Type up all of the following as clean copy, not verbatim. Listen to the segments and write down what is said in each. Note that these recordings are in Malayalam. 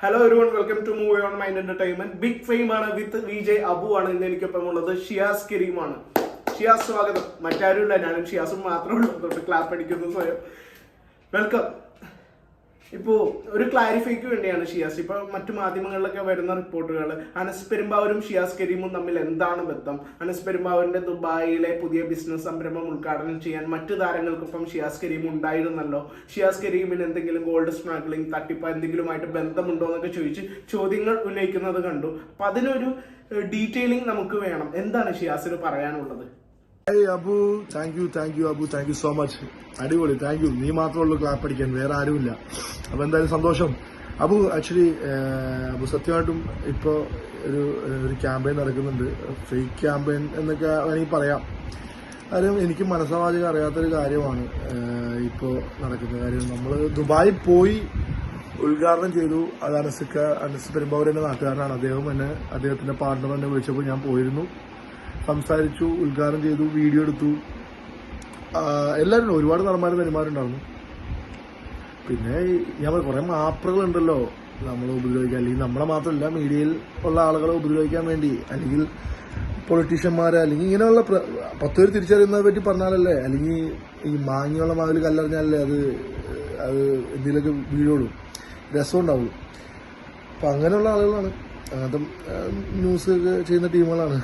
Hello everyone, welcome to Movie on Mind Entertainment. Big fame ആണ് വിത്ത് വിജയ് അബു ആണ് ഇന്ന് എനിക്കൊപ്പം ഉള്ളത്. ഷിയാസ് കരീമാണ്. ഷിയാസ് സ്വാഗതം. മറ്റാരുമില്ല, ഞാനും ഷിയാസും മാത്രമേ ഉള്ളൂ. തൊട്ട് ക്ലാപ്പ് അടിക്കുന്നു സ്വയം. വെൽക്കം. ഇപ്പോൾ ഒരു ക്ലാരിഫൈക്ക് വേണ്ടിയാണ് ഷിയാസ്. ഇപ്പോൾ മറ്റു മാധ്യമങ്ങളിലൊക്കെ വരുന്ന റിപ്പോർട്ടുകൾ അനസ് പെരുമ്പാവൂരും ഷിയാസ് കരീമും തമ്മിൽ എന്താണ് ബന്ധം, അനസ് പെരുമ്പാവൂരിന്റെ ദുബായിലെ പുതിയ ബിസിനസ് സംരംഭം ഉദ്ഘാടനം ചെയ്യാൻ മറ്റു താരങ്ങൾക്കൊപ്പം ഷിയാസ് കരീം ഉണ്ടായിരുന്നല്ലോ, ഷിയാസ് കരീമിന് എന്തെങ്കിലും ഗോൾഡ് സ്മഗ്ലിംഗ് തട്ടിപ്പ് എന്തെങ്കിലുമായിട്ട് ബന്ധമുണ്ടോ എന്നൊക്കെ ചോദിച്ച് ചോദ്യങ്ങൾ ഉന്നയിക്കുന്നത് കണ്ടു. അപ്പൊ അതിനൊരു ഡീറ്റെയിലിംഗ് നമുക്ക് വേണം. എന്താണ് ഷിയാസിന് പറയാനുള്ളത്? Abu, thank you Abu, thank you so much. അടിപൊളി, താങ്ക് യു. നീ മാത്രമേ ഉള്ളൂ ക്ലാപ്പ് അടിക്കാൻ, വേറെ ആരുമില്ല. അപ്പൊ എന്തായാലും സന്തോഷം അബു. ആക്ച്വലി അബു സത്യമായിട്ടും ഇപ്പോ ഒരു ക്യാമ്പയിൻ നടക്കുന്നുണ്ട്, ഫേക്ക് ക്യാമ്പയിൻ എന്നൊക്കെ വേണമെങ്കിൽ പറയാം. കാര്യം എനിക്ക് മനസ്സാവാചകം അറിയാത്തൊരു കാര്യമാണ് ഇപ്പോ നടക്കുന്ന കാര്യം. നമ്മൾ ദുബായിൽ പോയി ഉദ്ഘാടനം ചെയ്തു. അത് അനസ് പെരുമ്പാവൂരിന്റെ നാട്ടുകാരനാണ് അദ്ദേഹം. അദ്ദേഹത്തിന്റെ പാർട്ണർ എന്നെ വിളിച്ചപ്പോൾ ഞാൻ പോയിരുന്നു, സംസാരിച്ചു, ഉദ്ഘാടനം ചെയ്തു, വീഡിയോ എടുത്തു. എല്ലാവരും ഒരുപാട് നടന്മാരും നടിമാരുണ്ടായിരുന്നു. പിന്നെ ഞാൻ കുറെ മാപ്രകളുണ്ടല്ലോ നമ്മളെ ഉപദ്രവിക്കാൻ, അല്ലെങ്കിൽ നമ്മളെ മാത്രമല്ല മീഡിയയിൽ ഉള്ള ആളുകളെ ഉപദ്രവിക്കാൻ വേണ്ടി, അല്ലെങ്കിൽ പൊളിറ്റീഷ്യന്മാരെ, അല്ലെങ്കിൽ ഇങ്ങനെയുള്ള 10 പേര് തിരിച്ചറിയുന്നതിനെ പറ്റി പറഞ്ഞാലല്ലേ, അല്ലെങ്കിൽ ഈ മാങ്ങിയുള്ള മകളിൽ കല്ലറിഞ്ഞാലല്ലേ അത് എന്തെങ്കിലുമൊക്കെ വീഴുള്ളൂ, രസം ഉണ്ടാവുള്ളൂ. അപ്പം അങ്ങനെയുള്ള ആളുകളാണ്, അങ്ങനത്തെ ന്യൂസ് ചെയ്യുന്ന ടീമുകളാണ്.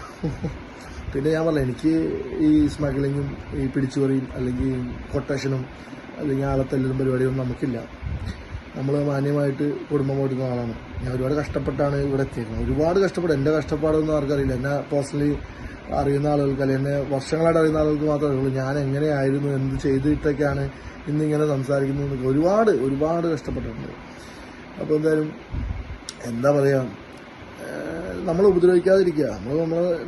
പിന്നെ ഞാൻ പറഞ്ഞ എനിക്ക് ഈ സ്മഗ്ലിങ്ങും ഈ പിടിച്ചുപറിയും അല്ലെങ്കിൽ കൊട്ടേഷനും അല്ലെങ്കിൽ ആളത്തല്ലും പരിപാടിയൊന്നും നമുക്കില്ല. നമ്മൾ മാന്യമായിട്ട് കുടുംബം ഓടുന്ന ആളാണ്. ഞാൻ ഒരുപാട് കഷ്ടപ്പെട്ടാണ് ഇവിടെ എത്തിയിരുന്നത്, ഒരുപാട് കഷ്ടപ്പെട്ടു. എൻ്റെ കഷ്ടപ്പാടൊന്നും ആർക്കറിയില്ല. എന്നെ പേഴ്സണലി അറിയുന്ന ആളുകൾക്ക്, അല്ലെങ്കിൽ എന്നെ വർഷങ്ങളായിട്ട് അറിയുന്ന ആളുകൾക്ക് മാത്രമേ അറിയുള്ളൂ ഞാൻ എങ്ങനെയായിരുന്നു, എന്ത് ചെയ്തിട്ടൊക്കെയാണ് ഇന്നിങ്ങനെ സംസാരിക്കുന്നത്. ഒരുപാട് കഷ്ടപ്പെട്ടിട്ടുണ്ട്. അപ്പോൾ എന്തായാലും എന്താ പറയുക, നമ്മൾ ഉപദ്രവിക്കാതിരിക്കുക.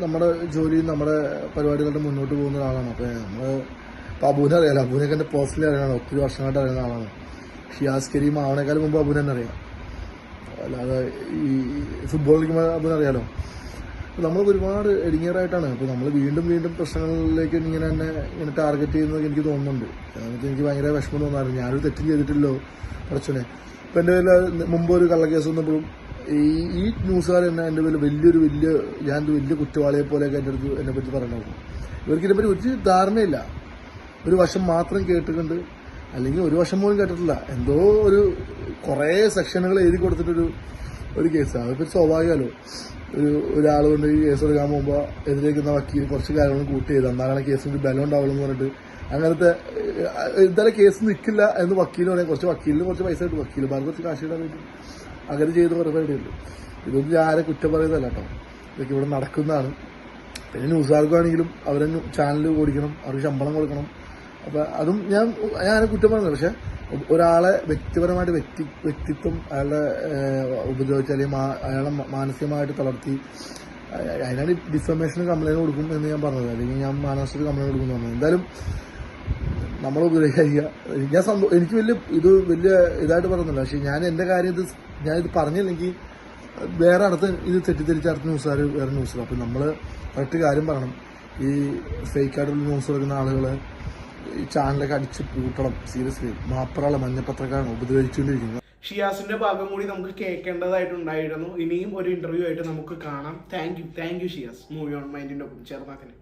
നമ്മുടെ ജോലിയും നമ്മുടെ പരിപാടികളുടെ മുന്നോട്ട് പോകുന്ന ഒരാളാണ്. അപ്പോൾ അബൂനെ അറിയാലോ, അബൂനൊക്കെ എൻ്റെ പേഴ്സണലി അറിയണം, ഒത്തിരി വർഷമായിട്ട് അറിയുന്ന ആളാണ്. ഷിയാസ് കരീം ആവണേക്കാളും മുമ്പ് അബൂനെ തന്നെ അറിയാം. അല്ലാതെ ഈ ഫുട്ബോൾ കളിക്കുമ്പോൾ അബൂനെ അറിയാലോ. നമ്മൾക്ക് ഒരുപാട് എഡിങ്ങറായിട്ടാണ്. അപ്പോൾ നമ്മൾ വീണ്ടും പ്രശ്നങ്ങളിലേക്ക് ഇങ്ങനെ ടാർഗറ്റ് ചെയ്യുന്നത് എനിക്ക് തോന്നുന്നുണ്ട്. എനിക്ക് ഭയങ്കര വിഷമം തോന്നാറുണ്ട്. ഞാനൊരു തെറ്റും ചെയ്തിട്ടില്ലോ പ്രശ്നം. ഇപ്പം എൻ്റെ പേരിൽ മുമ്പ് ഒരു കള്ളക്കേസ് വന്നപ്പോഴും ഈ ന്യൂസുകാർ തന്നെ എൻ്റെ പേരിൽ ഞാനൊരു വലിയ കുറ്റവാളിയെ പോലെയൊക്കെ എന്നെ പറ്റി പറയണമായിരുന്നു. ഇവർക്ക് ഇതിനെപ്പറ്റി ഒരു ധാരണയില്ല. ഒരു വശം മാത്രം കേട്ടിട്ടുണ്ട്, അല്ലെങ്കിൽ ഒരു വശം പോലും കേട്ടിട്ടില്ല. എന്തോ കുറേ സെക്ഷനുകൾ എഴുതി കൊടുത്തിട്ടൊരു കേസാണ്. അതൊക്കെ സ്വാഭാവികമല്ലോ. ഒരാൾ കൊണ്ട് ഈ കേസ് എടുക്കാൻ പോകുമ്പോൾ എതിരേക്കുന്ന വക്കീൽ കുറച്ച് കാര്യങ്ങളും കൂട്ടി ചെയ്ത് എന്നാലാണ് കേസിന് ബലം ഉണ്ടാവുള്ളൂ എന്ന് പറഞ്ഞിട്ട് അങ്ങനത്തെ എന്തായാലും കേസ് നിൽക്കില്ല എന്ന് വക്കീൽ പറയാം. വക്കീലിന് കുറച്ച് പൈസ കിട്ടും, വക്കീൽമാർക്ക് കുറച്ച് കാശ് ഇടാൻ വേണ്ടി അങ്ങനെ ചെയ്ത് കുറേ പേടിയുള്ളൂ. ഇതൊന്നും ആരെ കുറ്റം പറയുന്നതല്ല കേട്ടോ, ഇതൊക്കെ ഇവിടെ നടക്കുന്നതാണ്. പിന്നെ ന്യൂസുകാർക്കാണെങ്കിലും അവരെ ചാനൽ ഓടിക്കണം, അവർക്ക് ശമ്പളം കൊടുക്കണം. അപ്പം അതും ഞാൻ കുറ്റം പറയുന്നത്. പക്ഷെ ഒരാളെ വ്യക്തിപരമായിട്ട് വ്യക്തിത്വം അയാളുടെ ഉപദ്രവിച്ച് അല്ലെങ്കിൽ അയാളെ മാനസികമായിട്ട് തളർത്തി, അതിനാണ് ഡിഫമേഷന് കംപ്ലൈൻറ്റ് കൊടുക്കും എന്ന് ഞാൻ പറഞ്ഞത്, അല്ലെങ്കിൽ ഞാൻ മാനസിക കംപ്ലൈൻറ്റ് കൊടുക്കും എന്ന് പറഞ്ഞത്. എന്തായാലും നമ്മൾ ഉപദ്രവിക്കുക. എനിക്ക് വലിയ ഇതായിട്ട് പറയുന്നില്ല. പക്ഷെ ഞാൻ എൻ്റെ കാര്യം ഞാനിത് പറഞ്ഞില്ലെങ്കിൽ വേറെ ഇത് തെറ്റിദ്ധരിച്ച് അടുത്ത ന്യൂസുകാർ വേറെ ന്യൂസ്. അപ്പം നമ്മൾ കറക്റ്റ് കാര്യം പറയണം. ഈ ഫേക്കായിട്ടുള്ള ന്യൂസ് എടുക്കുന്ന ആളുകൾ ഈ ചാനലൊക്കെ അടിച്ച് പൂട്ടണം. സീരിയസ്ലി മാപ്രാളെ മഞ്ഞപ്പത്രക്കാരാണ് ഉപദ്രവിച്ചുകൊണ്ടിരിക്കുന്നത്. ഷിയാസിന്റെ ഭാഗം കൂടി നമുക്ക് കേൾക്കേണ്ടതായിട്ടുണ്ടായിരുന്നു. ഇനിയും ഒരു ഇന്റർവ്യൂ ആയിട്ട് നമുക്ക് കാണാം. Thank you Shiyas, movie on മൈൻഡിന്റെ ഒപ്പം ചേർന്നാക്കിന്.